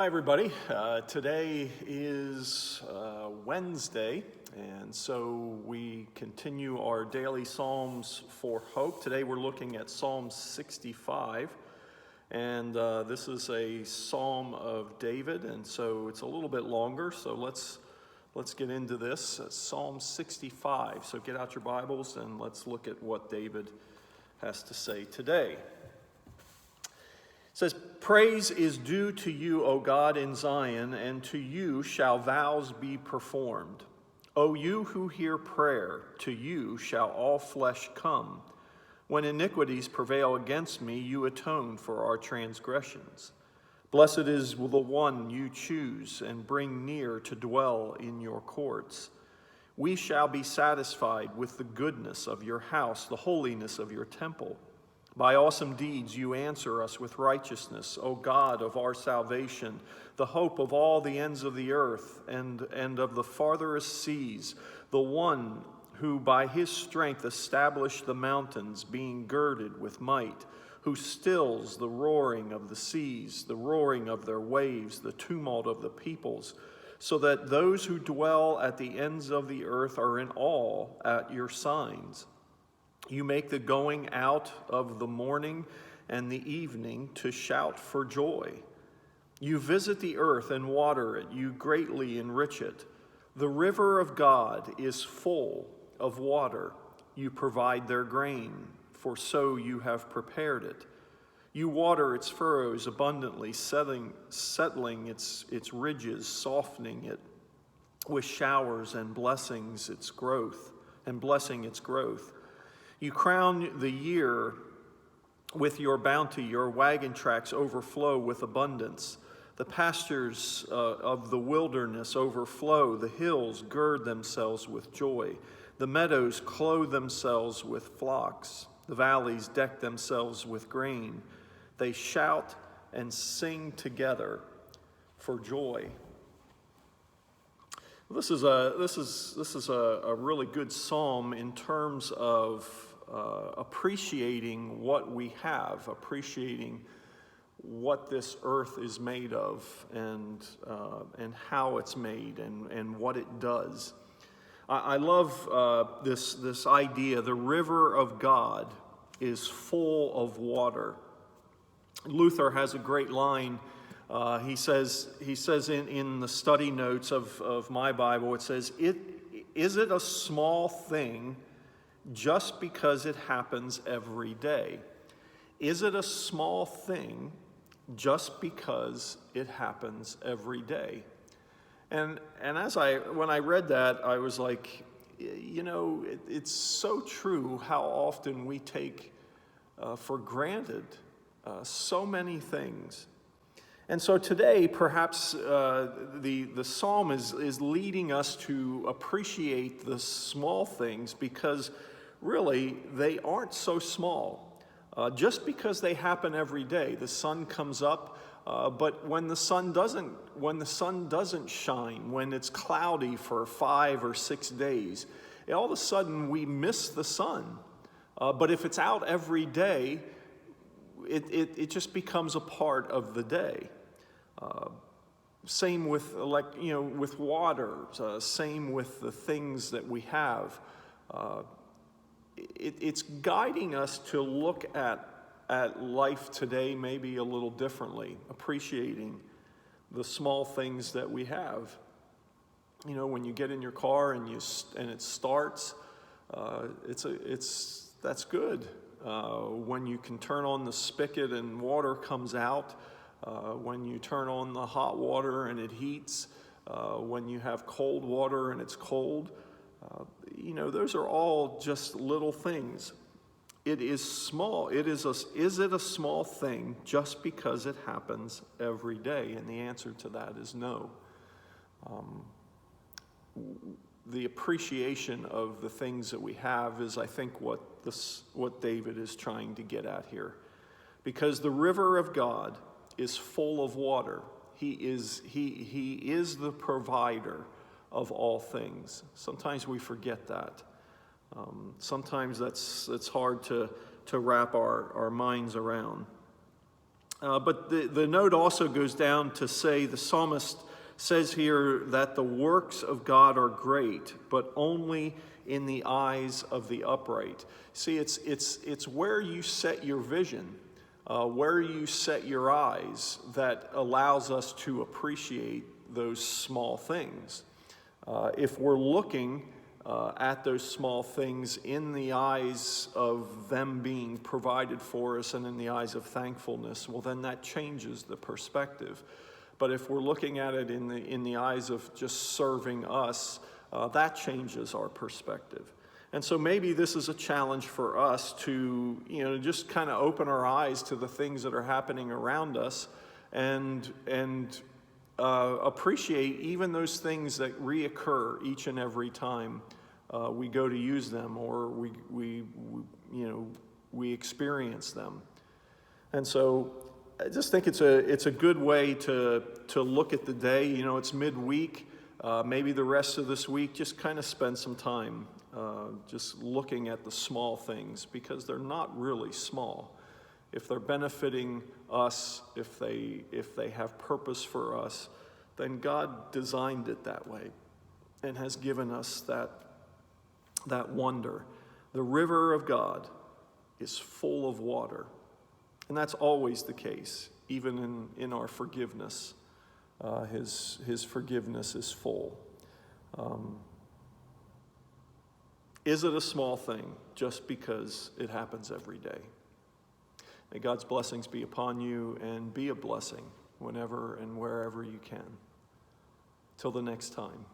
Hi, everybody. Today is Wednesday, and so we continue our daily Psalms for Hope. Today we're looking at Psalm 65, and this is a Psalm of David, and so it's a little bit longer, so let's get into this. Psalm 65. So get out your Bibles, and let's look at what David has to say today. It says, "Praise is due to you, O God, in Zion, and to you shall vows be performed. O you who hear prayer, to you shall all flesh come. When iniquities prevail against me, you atone for our transgressions. Blessed is the one you choose and bring near to dwell in your courts. We shall be satisfied with the goodness of your house, the holiness of your temple. By awesome deeds you answer us with righteousness, O God of our salvation, the hope of all the ends of the earth and of the farthest seas, the one who by his strength established the mountains, being girded with might, who stills the roaring of the seas, the roaring of their waves, the tumult of the peoples, so that those who dwell at the ends of the earth are in awe at your signs. You make the going out of the morning and the evening to shout for joy. You visit the earth and water it. You greatly enrich it. The river of God is full of water. You provide their grain, for so you have prepared it. You water its furrows abundantly, settling its ridges, softening it with showers and blessing its growth. You crown the year with your bounty. Your wagon tracks overflow with abundance. The pastures of the wilderness overflow. The hills gird themselves with joy. The meadows clothe themselves with flocks. The valleys deck themselves with grain. They shout and sing together for joy." This is a really good psalm in terms of appreciating what we have, appreciating what this earth is made of, and how it's made, and what it does. I love this idea. The river of God is full of water. Luther has a great line. He says in the study notes of my Bible, it says, "Is it a small thing just because it happens every day?" Is it a small thing just because it happens every day? And when I read that, I was like, it's so true how often we take for granted so many things. And so today, perhaps the psalm is leading us to appreciate the small things, because really they aren't so small. Just because they happen every day, the sun comes up, but when the sun doesn't shine, when it's cloudy for 5 or 6 days, all of a sudden we miss the sun. But if it's out every day, it just becomes a part of the day. Same with with water. Same with the things that we have. It's guiding us to look at life today maybe a little differently, appreciating the small things that we have. When you get in your car and it starts, that's good. When you can turn on the spigot and water comes out, when you turn on the hot water and it heats, when you have cold water and it's cold, those are all just little things. It is small. Is it a small thing just because it happens every day? And the answer to that is no. The appreciation of the things that we have is, I think, what David is trying to get at here. Because the river of God is full of water. He is the provider of all things. Sometimes we forget that. Sometimes that's hard to wrap our minds around. But the note also goes down to say the psalmist says here that the works of God are great, but only in the eyes of the upright. See, it's where you set your vision, where you set your eyes, that allows us to appreciate those small things. If we're looking at those small things in the eyes of them being provided for us and in the eyes of thankfulness, well, then that changes the perspective. But if we're looking at it in the eyes of just serving us, that changes our perspective. And so maybe this is a challenge for us to, just kind of open our eyes to the things that are happening around us and appreciate even those things that reoccur each and every time we go to use them or we experience them. And so I just think it's a good way to look at the day. It's midweek. Maybe the rest of this week, just kind of spend some time just looking at the small things, because they're not really small. If they're benefiting us, if they have purpose for us, then God designed it that way and has given us that wonder. The river of God is full of water. And that's always the case, even in our forgiveness. His forgiveness is full. Is it a small thing just because it happens every day? May God's blessings be upon you, and be a blessing whenever and wherever you can. Till the next time.